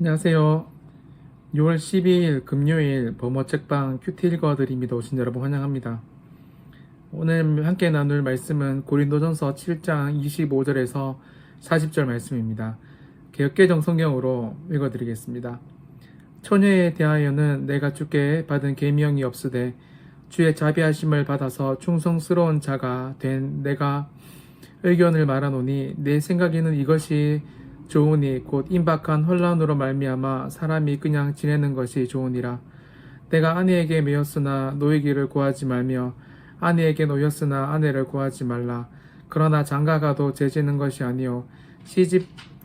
안녕하세요. 6월 12일 금요일 범어 책방 큐티 읽어드립니다. 오신 여러분 환영합니다. 오늘 함께 나눌 말씀은 고린도전서 7장 25절에서 40절 말씀입니다. 개역개정 성경으로 읽어드리겠습니다. 처녀에 대하여는 내가 주께 받은 계명이 없으되 주의 자비하심을 받아서 충성스러운 자가 된 내가 의견을 말하노니 내 생각에는 이것이 좋으니 곧 임박한 혼란으로 말미암아 사람이 그냥 지내는 것이 좋으니라. 내가 아내에게 매였으나 노이기를 구하지 말며 아내에게 놓였으나 아내를 구하지 말라. 그러나 장가가도 죄지는 것이 아니요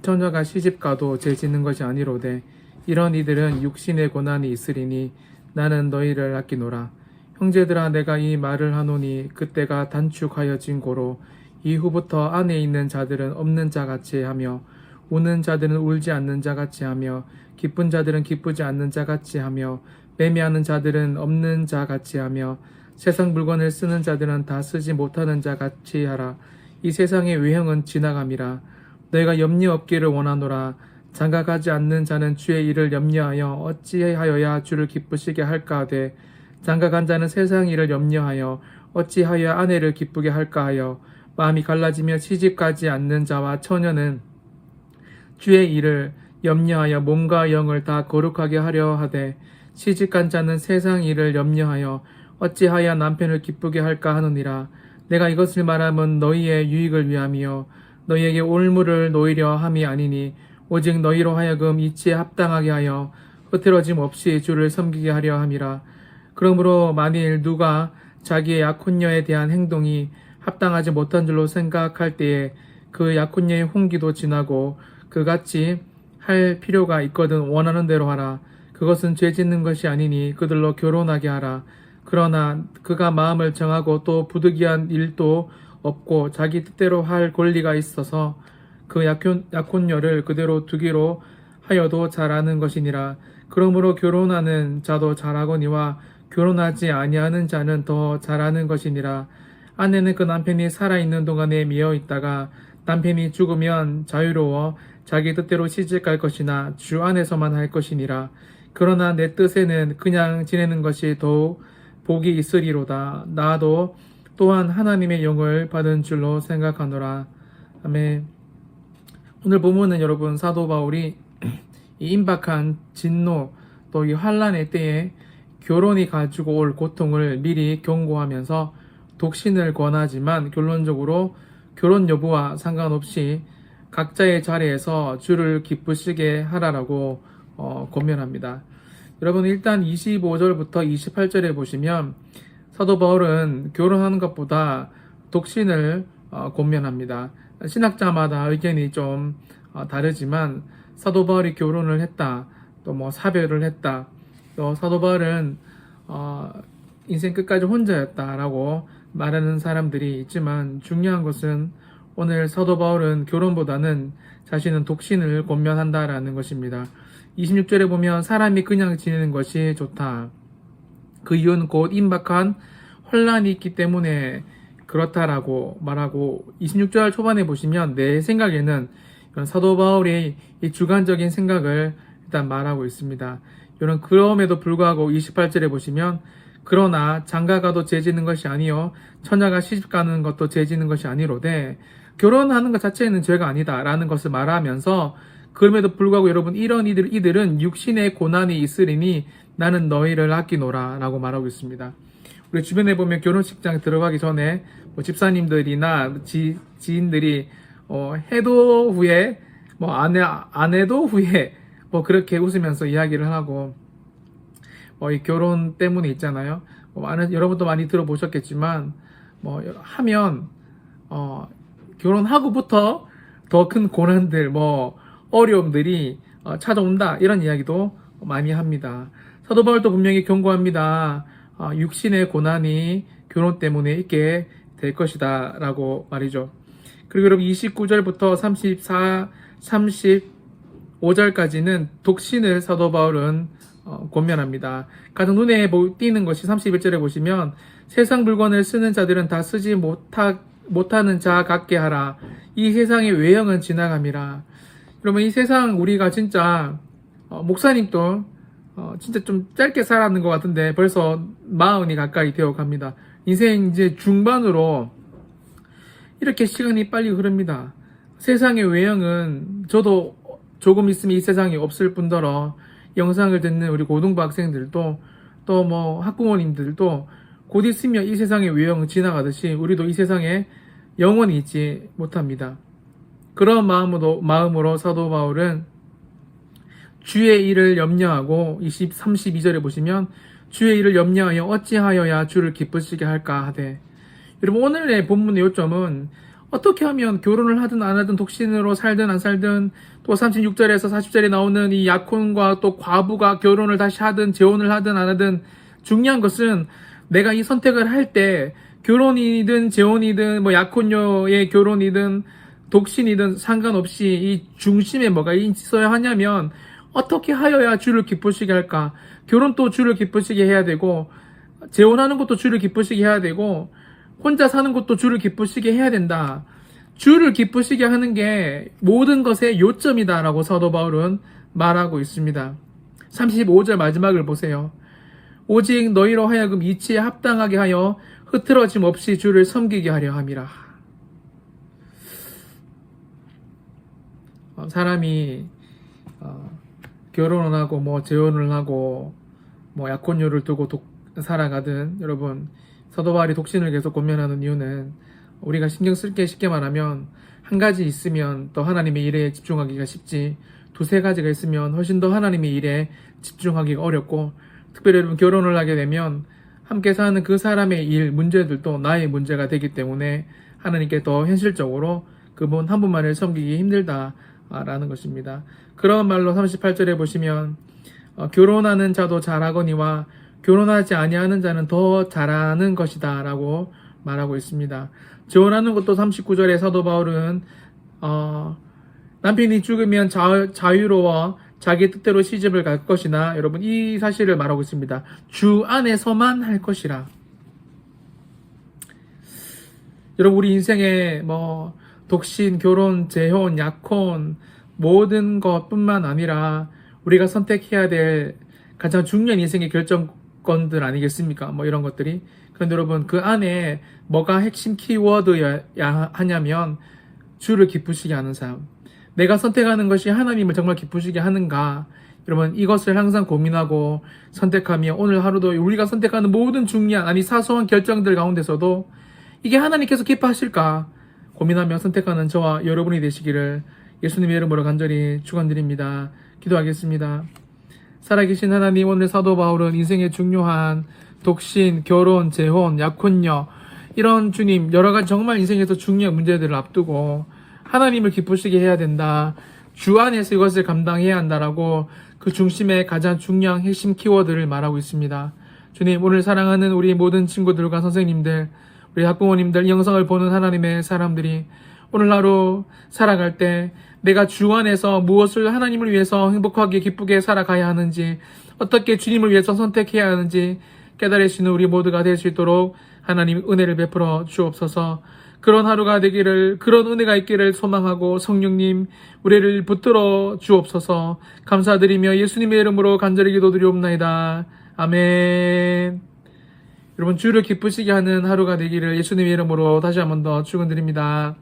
처녀가 시집가도 죄지는 것이 아니로되 이런 이들은 육신의 고난이 있으리니 나는 너희를 아끼노라. 형제들아 내가 이 말을 하노니 그때가 단축하여진 고로 이후부터 안에 있는 자들은 없는 자같이 하며 우는 자들은 울지 않는 자같이 하며 기쁜 자들은 기쁘지 않는 자같이 하며 매매하는 자들은 없는 자같이 하며 세상 물건을 쓰는 자들은 다 쓰지 못하는 자같이 하라. 이 세상의 외형은 지나감이라. 너희가 염려 없기를 원하노라. 장가가지 않는 자는 주의 일을 염려하여 어찌하여야 주를 기쁘시게 할까 하되 장가간 자는 세상 일을 염려하여 어찌하여 아내를 기쁘게 할까 하여 마음이 갈라지며 시집가지 않는 자와 처녀는 주의 일을 염려하여 몸과 영을 다 거룩하게 하려 하되 시집간 자는 세상 일을 염려하여 어찌하여 남편을 기쁘게 할까 하느니라. 내가 이것을 말하면 너희의 유익을 위함이요 너희에게 올무를 놓이려 함이 아니니 오직 너희로 하여금 이치에 합당하게 하여 흐트러짐 없이 주를 섬기게 하려 함이라. 그러므로 만일 누가 자기의 약혼녀에 대한 행동이 합당하지 못한 줄로 생각할 때에 그 약혼녀의 홍기도 지나고 그같이 할 필요가 있거든 원하는 대로 하라. 그것은 죄 짓는 것이 아니니 그들로 결혼하게 하라. 그러나 그가 마음을 정하고 또 부득이한 일도 없고 자기 뜻대로 할 권리가 있어서 그 약혼녀를 그대로 두기로 하여도 잘하는 것이니라. 그러므로 결혼하는 자도 잘하거니와 결혼하지 아니하는 자는 더 잘하는 것이니라. 아내는 그 남편이 살아있는 동안에 미어 있다가 남편이 죽으면 자유로워 자기 뜻대로 시집갈 것이나 주 안에서만 할 것이니라. 그러나 내 뜻에는 그냥 지내는 것이 더욱 복이 있으리로다. 나도 또한 하나님의 영을 받은 줄로 생각하노라. 아멘. 오늘 본문은 여러분 사도 바울이 이 임박한 진노 또 이 환란의 때에 결혼이 가지고 올 고통을 미리 경고하면서 독신을 권하지만 결론적으로 결혼 여부와 상관없이 각자의 자리에서 주를 기쁘시게 하라라고 권면합니다. 여러분 일단 25절부터 28절에 보시면 사도 바울은 결혼하는 것보다 독신을 권면합니다. 신학자마다 의견이 좀 다르지만 사도 바울이 결혼을 했다, 또 뭐 사별을 했다, 또 사도 바울은 인생 끝까지 혼자였다라고 말하는 사람들이 있지만 중요한 것은 오늘 사도 바울은 결혼보다는 자신은 독신을 권면한다라는 것입니다. 26절에 보면 사람이 그냥 지내는 것이 좋다. 그 이유는 곧 임박한 혼란이 있기 때문에 그렇다라고 말하고 26절 초반에 보시면 내 생각에는 이런 사도 바울의 이 주관적인 생각을 일단 말하고 있습니다. 이런 그럼에도 불구하고 28절에 보시면 그러나 장가가도 죄지는 것이 아니요 처녀가 시집가는 것도 죄지는 것이 아니로되 결혼하는 것 자체는 죄가 아니다라는 것을 말하면서 그럼에도 불구하고 여러분 이런 이들은 육신의 고난이 있으리니 나는 너희를 아끼노라 라고 말하고 있습니다. 우리 주변에 보면 결혼식장 들어가기 전에 뭐 집사님들이나 지인들이 해도 후에 뭐 안 해도 후에 뭐 그렇게 웃으면서 이야기를 하고 이 결혼 때문에 있잖아요. 여러분도 많이 들어보셨겠지만 뭐 하면 결혼하고부터 더 큰 고난들 어려움들이 찾아온다 이런 이야기도 많이 합니다. 사도 바울도 분명히 경고합니다. 육신의 고난이 결혼 때문에 있게 될 것이다 라고 말이죠. 그리고 여러분 29절부터 35절까지는 독신을 사도 바울은 권면합니다. 가장 눈에 띄는 것이 31절에 보시면 세상 물건을 쓰는 자들은 다 쓰지 못하는 자 같게 하라. 이 세상의 외형은 지나감이라. 그러면 이 세상 우리가 진짜 목사님도 진짜 좀 짧게 살았는 것 같은데 벌써 40이 가까이 되어 갑니다. 인생 이제 중반으로 이렇게 시간이 빨리 흐릅니다. 세상의 외형은 저도 조금 있으면 이 세상에 없을 뿐더러 영상을 듣는 우리 고등부 학생들도 또 뭐 학부모님들도 곧 있으면 이 세상의 외형은 지나가듯이 우리도 이 세상에 영원히 있지 못합니다. 그런 마음으로 사도 바울은 주의 일을 염려하고 32절에 보시면 주의 일을 염려하여 어찌하여야 주를 기쁘시게 할까 하되, 여러분 오늘의 본문의 요점은 어떻게 하면 결혼을 하든 안 하든 독신으로 살든 안 살든 또 36절에서 40절에 나오는 이 약혼과 또 과부가 결혼을 다시 하든 재혼을 하든 안 하든 중요한 것은 내가 이 선택을 할 때 결혼이든 재혼이든 뭐 약혼녀의 결혼이든 독신이든 상관없이 이 중심에 뭐가 있어야 하냐면 어떻게 하여야 주를 기쁘시게 할까? 결혼도 주를 기쁘시게 해야 되고 재혼하는 것도 주를 기쁘시게 해야 되고 혼자 사는 것도 주를 기쁘시게 해야 된다. 주를 기쁘시게 하는 게 모든 것의 요점이다라고 사도 바울은 말하고 있습니다. 35절 마지막을 보세요. 오직 너희로 하여금 이치에 합당하게 하여 흐트러짐 없이 주를 섬기게 하려 함이라. 사람이 결혼을 하고 뭐 재혼을 하고 뭐 약혼녀를 두고 살아가든, 여러분 사도 바울이 독신을 계속 권면하는 이유는 우리가 신경 쓸 게 쉽게 말하면 한 가지 있으면 또 하나님의 일에 집중하기가 쉽지, 두세 가지가 있으면 훨씬 더 하나님의 일에 집중하기가 어렵고, 특별히 여러분 결혼을 하게 되면 함께 사는 그 사람의 일, 문제들도 나의 문제가 되기 때문에 하나님께 더 현실적으로 그분 한 분만을 섬기기 힘들다라는 것입니다. 그런 말로 38절에 보시면 결혼하는 자도 잘하거니와 결혼하지 아니하는 자는 더 잘하는 것이다 라고 말하고 있습니다. 재혼하는 것도 39절에 사도 바울은 남편이 죽으면 자유로워 자기 뜻대로 시집을 갈 것이나, 여러분 이 사실을 말하고 있습니다. 주 안에서만 할 것이라. 여러분 우리 인생에 뭐 독신, 결혼, 재혼, 약혼 모든 것뿐만 아니라 우리가 선택해야 될 가장 중요한 인생의 결정권들 아니겠습니까? 뭐 이런 것들이. 그런데 여러분 그 안에 뭐가 핵심 키워드여야 하냐면 주를 기쁘시게 하는 삶. 내가 선택하는 것이 하나님을 정말 기쁘시게 하는가? 여러분 이것을 항상 고민하고 선택하며 오늘 하루도 우리가 선택하는 모든 중요한 사소한 결정들 가운데서도 이게 하나님께서 기뻐하실까? 고민하며 선택하는 저와 여러분이 되시기를 예수님의 이름으로 간절히 축원드립니다. 기도하겠습니다. 살아계신 하나님, 오늘 사도 바울은 인생의 중요한 독신, 결혼, 재혼, 약혼녀 이런 주님 여러 가지 정말 인생에서 중요한 문제들을 앞두고 하나님을 기쁘시게 해야 된다. 주 안에서 이것을 감당해야 한다라고 그 중심의 가장 중요한 핵심 키워드를 말하고 있습니다. 주님, 오늘 사랑하는 우리 모든 친구들과 선생님들, 우리 학부모님들, 이 영상을 보는 하나님의 사람들이 오늘 하루 살아갈 때 내가 주 안에서 무엇을 하나님을 위해서 행복하게 기쁘게 살아가야 하는지, 어떻게 주님을 위해서 선택해야 하는지 깨달을 수 있는 우리 모두가 될 수 있도록 하나님 은혜를 베풀어 주옵소서. 그런 하루가 되기를, 그런 은혜가 있기를 소망하고 성령님 우리를 붙들어 주옵소서. 감사드리며 예수님의 이름으로 간절히 기도드리옵나이다. 아멘. 여러분 주를 기쁘시게 하는 하루가 되기를 예수님의 이름으로 다시 한 번 더 축원드립니다.